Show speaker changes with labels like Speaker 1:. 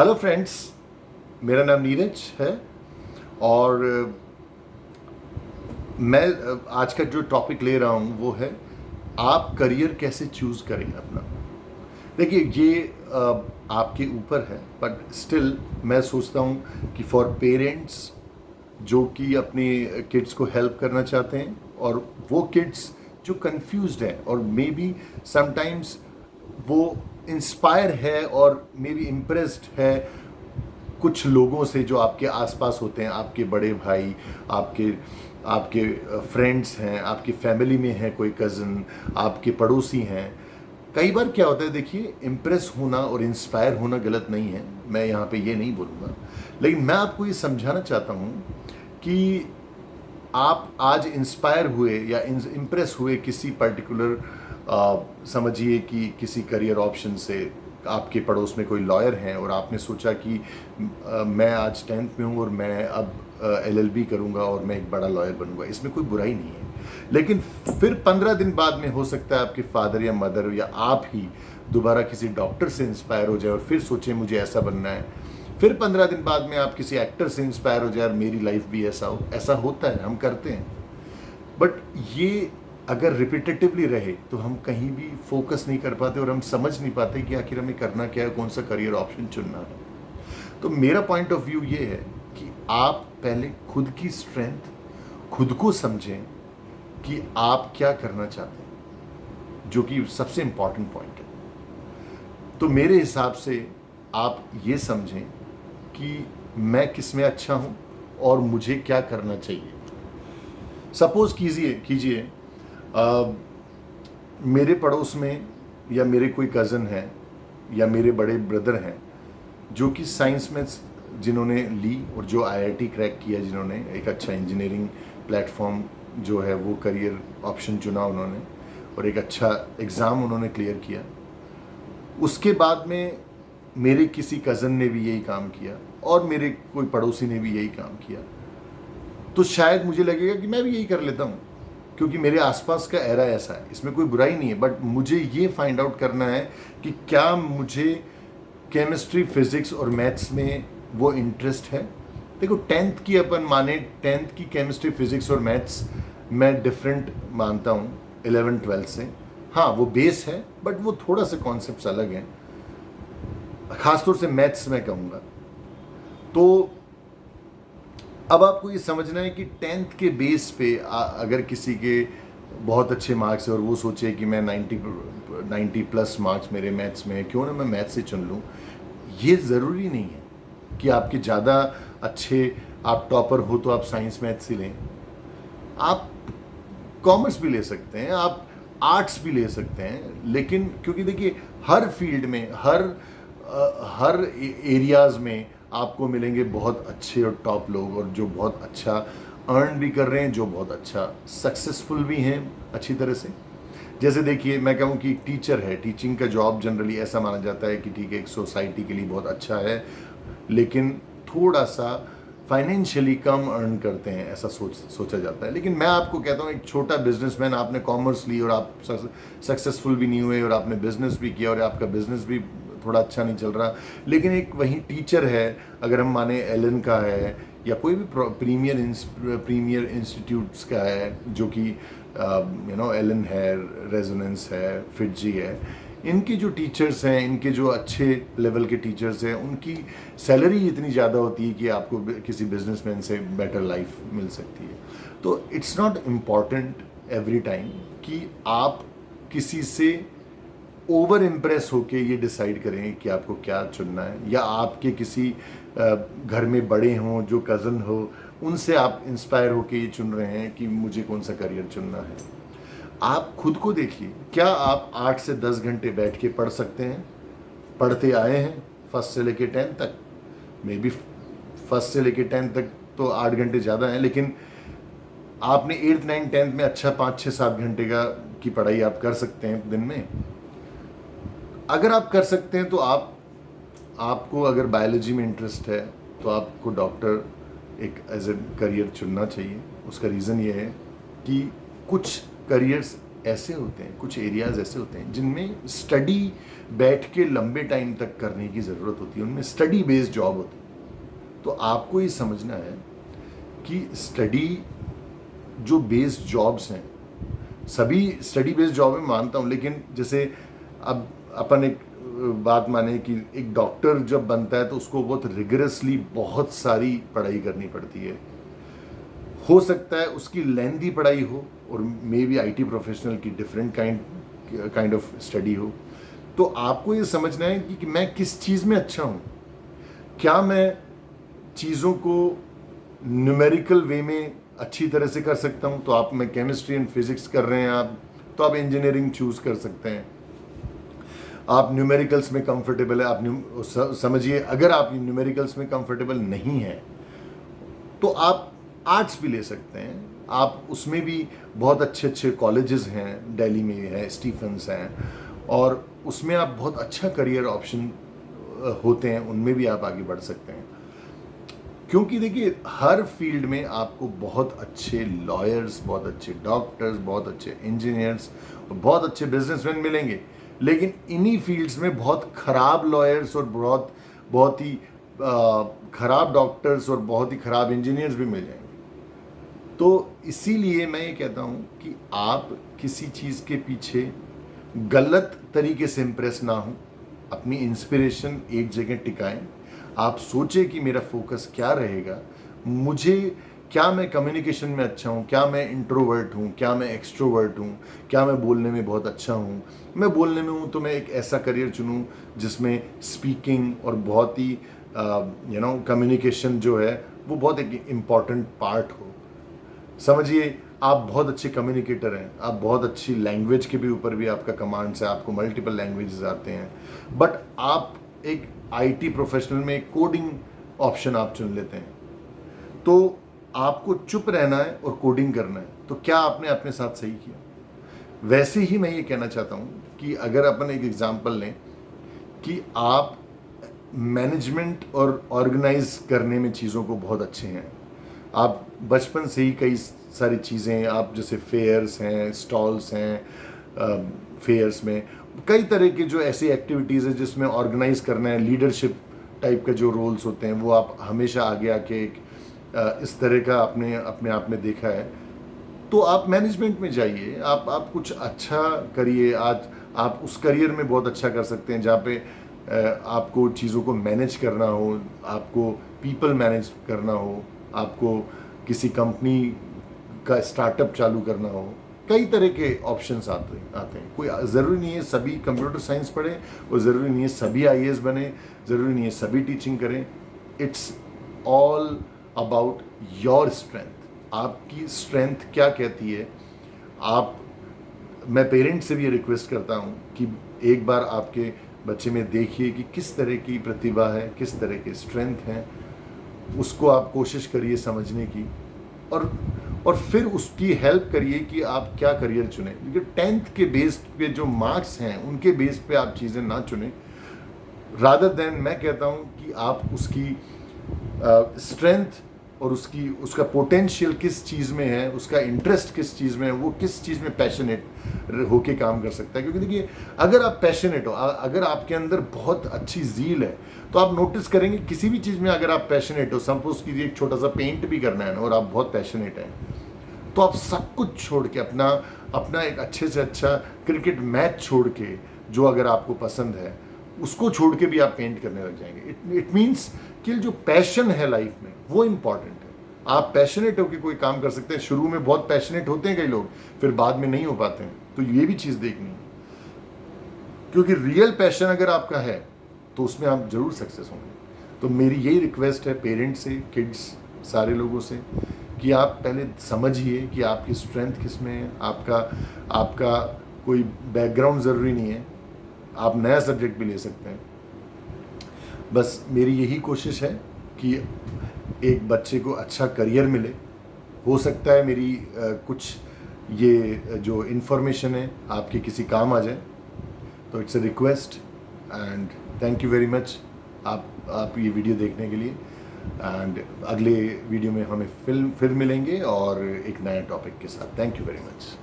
Speaker 1: Hello friends, मेरा नाम नीरज है और मैं आज का जो टॉपिक ले रहा हूँ वो है आप करियर कैसे चूज़ करें अपना। देखिए ये आपके ऊपर है, बट स्टिल मैं सोचता हूँ कि फॉर पेरेंट्स जो कि अपने किड्स को हेल्प करना चाहते हैं और वो किड्स जो कंफ्यूज्ड है और मे बी समटाइम्स वो इंस्पायर है और मे बी इम्प्रेस्ड है कुछ लोगों से जो आपके आसपास होते हैं, आपके बड़े भाई, आपके आपके फ्रेंड्स हैं, आपकी फैमिली में है कोई कज़न, आपके पड़ोसी हैं। कई बार क्या होता है, देखिए इम्प्रेस होना और इंस्पायर होना गलत नहीं है, मैं यहाँ पे ये नहीं बोलूँगा, लेकिन मैं आपको ये समझाना चाहता हूँ कि आप आज इंस्पायर हुए या इम्प्रेस हुए किसी पर्टिकुलर समझिए कि किसी करियर ऑप्शन से। आपके पड़ोस में कोई लॉयर हैं और आपने सोचा कि मैं आज 10th में हूँ और मैं अब LLB करूँगा और मैं एक बड़ा लॉयर बनूंगा, इसमें कोई बुराई नहीं है। लेकिन फिर 15 दिन बाद में हो सकता है आपके फादर या मदर या आप ही दोबारा किसी डॉक्टर से इंस्पायर हो जाए और फिर सोचें मुझे ऐसा बनना है। फिर 15 दिन बाद में आप किसी एक्टर से इंस्पायर हो जाए और मेरी लाइफ भी ऐसा हो। ऐसा होता है, हम करते हैं, बट ये अगर रिपीटेटिवली रहे तो हम कहीं भी फोकस नहीं कर पाते और हम समझ नहीं पाते कि आखिर हमें करना क्या है, कौन सा करियर ऑप्शन चुनना है। तो मेरा पॉइंट ऑफ व्यू ये है कि आप पहले खुद की स्ट्रेंथ, खुद को समझें कि आप क्या करना चाहते हैं, जो कि सबसे इंपॉर्टेंट पॉइंट है। तो मेरे हिसाब से आप ये समझें कि मैं किस में अच्छा हूं और मुझे क्या करना चाहिए। सपोज कीजिए मेरे पड़ोस में या मेरे कोई कज़न है या मेरे बड़े ब्रदर हैं जो कि साइंस में जिन्होंने ली और जो IIT क्रैक किया, जिन्होंने एक अच्छा इंजीनियरिंग प्लेटफॉर्म जो है वो करियर ऑप्शन चुना उन्होंने और एक अच्छा एग्ज़ाम उन्होंने क्लियर किया। उसके बाद में मेरे किसी कज़न ने भी यही काम किया और मेरे कोई पड़ोसी ने भी यही काम किया, तो शायद मुझे लगेगा कि मैं भी यही कर लेता हूँ क्योंकि मेरे आसपास का एरा ऐसा है। इसमें कोई बुराई नहीं है, बट मुझे ये फाइंड आउट करना है कि क्या मुझे केमिस्ट्री, फिजिक्स और मैथ्स में वो इंटरेस्ट है। देखो 10th की अपन माने, 10th की केमिस्ट्री, फिजिक्स और मैथ्स मैं डिफरेंट मानता हूँ 11th 12th से। हाँ वो बेस है, बट वो थोड़ा सा कॉन्सेप्ट अलग हैं, खासतौर से मैथ्स में कहूँगा। तो अब आपको ये समझना है कि 10th के बेस पे अगर किसी के बहुत अच्छे मार्क्स है और वो सोचे कि मैं 90 प्लस मार्क्स मेरे मैथ्स में है, क्यों ना मैं मैथ्स से चुन लूँ। ये ज़रूरी नहीं है कि आपके ज़्यादा अच्छे, आप टॉपर हो तो आप साइंस मैथ्स ही लें। आप कॉमर्स भी ले सकते हैं, आप आर्ट्स भी ले सकते हैं, लेकिन क्योंकि देखिए हर फील्ड में, हर एरियाज़ में आपको मिलेंगे बहुत अच्छे और टॉप लोग और जो बहुत अच्छा अर्न भी कर रहे हैं, जो बहुत अच्छा सक्सेसफुल भी हैं अच्छी तरह से। जैसे देखिए मैं कहूँ कि टीचर है, टीचिंग का जॉब जनरली ऐसा माना जाता है कि ठीक है एक सोसाइटी के लिए बहुत अच्छा है, लेकिन थोड़ा सा फाइनेंशियली कम अर्न करते हैं, ऐसा सोचा जाता है। लेकिन मैं आपको कहता हूँ एक छोटा बिजनेसमैन, आपने कॉमर्स ली और आप सक्सेसफुल भी नहीं हुए और आपने बिजनेस भी किया और आपका बिजनेस भी थोड़ा अच्छा नहीं चल रहा, लेकिन एक वहीं टीचर है, अगर हम माने एलन का है या कोई भी प्रीमियर इंस्टीट्यूट्स का है, जो कि एलन है, रेजोनेंस है, फिटजी है, इनके जो टीचर्स हैं, इनके जो अच्छे लेवल के टीचर्स हैं, उनकी सैलरी इतनी ज़्यादा होती है कि आपको किसी बिजनेसमैन से बेटर लाइफ मिल सकती है। तो it's not important every time कि आप किसी से ओवर इम्प्रेस होके ये डिसाइड करें कि आपको क्या चुनना है, या आपके किसी घर में बड़े हों जो कज़न हो, उनसे आप इंस्पायर होके ये चुन रहे हैं कि मुझे कौन सा करियर चुनना है। आप खुद को देखिए, क्या आप 8 से 10 घंटे बैठ के पढ़ सकते हैं? पढ़ते आए हैं फर्स्ट से लेके 10th तक, मे बी फर्स्ट से लेके 10th तक तो 8 घंटे ज़्यादा हैं, लेकिन आपने 8th 9th 10th में अच्छा 5-6-7 घंटे की पढ़ाई आप कर सकते हैं दिन में। अगर आप कर सकते हैं तो आपको अगर बायोलॉजी में इंटरेस्ट है तो आपको डॉक्टर एज ए करियर चुनना चाहिए। उसका रीज़न ये है कि कुछ करियर्स ऐसे होते हैं, कुछ एरियाज़ ऐसे होते हैं जिनमें स्टडी बैठ के लंबे टाइम तक करने की ज़रूरत होती है, उनमें स्टडी बेस्ड जॉब होती है। तो आपको ये समझना है कि स्टडी जो बेस्ड जॉब्स हैं, सभी स्टडी बेस्ड जॉब में मानता हूँ, लेकिन जैसे अब अपन एक बात माने कि एक डॉक्टर जब बनता है तो उसको बहुत रिगरसली बहुत सारी पढ़ाई करनी पड़ती है। हो सकता है उसकी लेंथी पढ़ाई हो और मे बी आईटी प्रोफेशनल की डिफरेंट काइंड ऑफ स्टडी हो। तो आपको ये समझना है कि मैं किस चीज़ में अच्छा हूँ। क्या मैं चीज़ों को न्यूमेरिकल वे में अच्छी तरह से कर सकता हूँ? तो आप में केमिस्ट्री एंड फिजिक्स कर रहे हैं आप, तो आप इंजीनियरिंग चूज़ कर सकते हैं। आप न्यूमेरिकल्स में कंफर्टेबल है, आप समझिए अगर आप न्यूमेरिकल्स में कंफर्टेबल नहीं है तो आप आर्ट्स भी ले सकते हैं। आप उसमें भी बहुत अच्छे अच्छे कॉलेजेस हैं, दिल्ली में है, स्टीफेंस हैं, और उसमें आप बहुत अच्छा करियर ऑप्शन होते हैं, उनमें भी आप आगे बढ़ सकते हैं। क्योंकि देखिए हर फील्ड में आपको बहुत अच्छे लॉयर्स, बहुत अच्छे डॉक्टर्स, बहुत अच्छे इंजीनियर्स और बहुत अच्छे बिजनेसमैन मिलेंगे, लेकिन इन्हीं फील्ड्स में बहुत खराब लॉयर्स और बहुत बहुत ही खराब डॉक्टर्स और बहुत ही खराब इंजीनियर्स भी मिल जाएंगे। तो इसीलिए मैं ये कहता हूँ कि आप किसी चीज़ के पीछे गलत तरीके से इम्प्रेस ना हो, अपनी इंस्पिरेशन एक जगह टिकाएं। आप सोचें कि मेरा फोकस क्या रहेगा, मुझे क्या मैं कम्युनिकेशन में अच्छा हूँ, क्या मैं इंट्रोवर्ट हूँ, क्या मैं एक्सट्रोवर्ट हूँ, क्या मैं बोलने में बहुत अच्छा हूँ। मैं बोलने में हूँ तो मैं एक ऐसा करियर चुनूँ जिसमें स्पीकिंग और बहुत ही कम्युनिकेशन जो है वो बहुत एक इम्पॉर्टेंट पार्ट हो। समझिए आप बहुत अच्छे कम्युनिकेटर हैं, आप बहुत अच्छी लैंग्वेज के भी ऊपर भी आपका कमांड्स है, आपको मल्टीपल लैंग्वेजेस आते हैं, बट आप एक आईटी प्रोफेशनल में कोडिंग ऑप्शन आप चुन लेते हैं, तो आपको चुप रहना है और कोडिंग करना है, तो क्या आपने अपने साथ सही किया? वैसे ही मैं ये कहना चाहता हूँ कि अगर अपन एक एग्जांपल लें कि आप मैनेजमेंट और ऑर्गेनाइज करने में चीज़ों को बहुत अच्छे हैं, आप बचपन से ही कई सारी चीज़ें, आप जैसे फेयर्स हैं, स्टॉल्स हैं, फेयर्स में कई तरह के जो ऐसी एक्टिविटीज़ है जिसमें ऑर्गेनाइज करना है, लीडरशिप टाइप के जो रोल्स होते हैं वो आप हमेशा आगे आके एक इस तरह का अपने आप में देखा है। तो आप मैनेजमेंट में जाइए, आप कुछ अच्छा करिए। आज आप उस करियर में बहुत अच्छा कर सकते हैं जहाँ पे आपको चीज़ों को मैनेज करना हो, आपको पीपल मैनेज करना हो, आपको किसी कंपनी का स्टार्टअप चालू करना हो। कई तरह के ऑप्शंस आते हैं। कोई ज़रूरी नहीं है सभी कंप्यूटर साइंस पढ़ें और ज़रूरी नहीं है सभी आईएएस बने, ज़रूरी नहीं है सभी टीचिंग करें। It's all about your strength. आपकी स्ट्रेंथ क्या कहती है? मैं पेरेंट्स से भी ये रिक्वेस्ट करता हूँ कि एक बार आपके बच्चे में देखिए कि किस तरह की प्रतिभा है, किस तरह के स्ट्रेंथ हैं, उसको आप कोशिश करिए समझने की, और फिर उसकी हेल्प करिए कि आप क्या करियर चुनें। क्योंकि 10th के बेस पे जो मार्क्स हैं उनके बेस पे आप चीज़ें ना चुनें, रादर देन मैं कहता हूँ कि आप उसकी स्ट्रेंथ और उसका पोटेंशियल किस चीज़ में है, उसका इंटरेस्ट किस चीज़ में है, वो किस चीज़ में पैशनेट होके काम कर सकता है। क्योंकि देखिए अगर आप पैशनेट हो, अगर आपके अंदर बहुत अच्छी ज़ील है, तो आप नोटिस करेंगे किसी भी चीज़ में अगर आप पैशनेट हो, सपोज कीजिए एक छोटा सा पेंट भी करना है ना और आप बहुत पैशनेट हैं, तो आप सब कुछ छोड़ के अपना एक अच्छे से अच्छा क्रिकेट मैच छोड़ के, जो अगर आपको पसंद है उसको छोड़ के भी आप पेंट करने लग जाएंगे। इट मीन्स कि जो पैशन है लाइफ में वो इम्पॉर्टेंट है। आप पैशनेट होकर कोई काम कर सकते हैं। शुरू में बहुत पैशनेट होते हैं कई लोग, फिर बाद में नहीं हो पाते हैं। तो ये भी चीज़ देखनी है, क्योंकि रियल पैशन अगर आपका है तो उसमें आप जरूर सक्सेस होंगे। तो मेरी यही रिक्वेस्ट है पेरेंट्स से, किड्स, सारे लोगों से, कि आप पहले समझिए कि आपकी स्ट्रेंथ किस में है। आपका कोई बैकग्राउंड ज़रूरी नहीं है, आप नया सब्जेक्ट भी ले सकते हैं। बस मेरी यही कोशिश है कि एक बच्चे को अच्छा करियर मिले। हो सकता है मेरी कुछ ये जो इन्फॉर्मेशन है आपके किसी काम आ जाए, तो it's a request and thank you very much आप ये वीडियो देखने के लिए। एंड अगले वीडियो में हमें फिर मिलेंगे और एक नया टॉपिक के साथ। Thank you very much.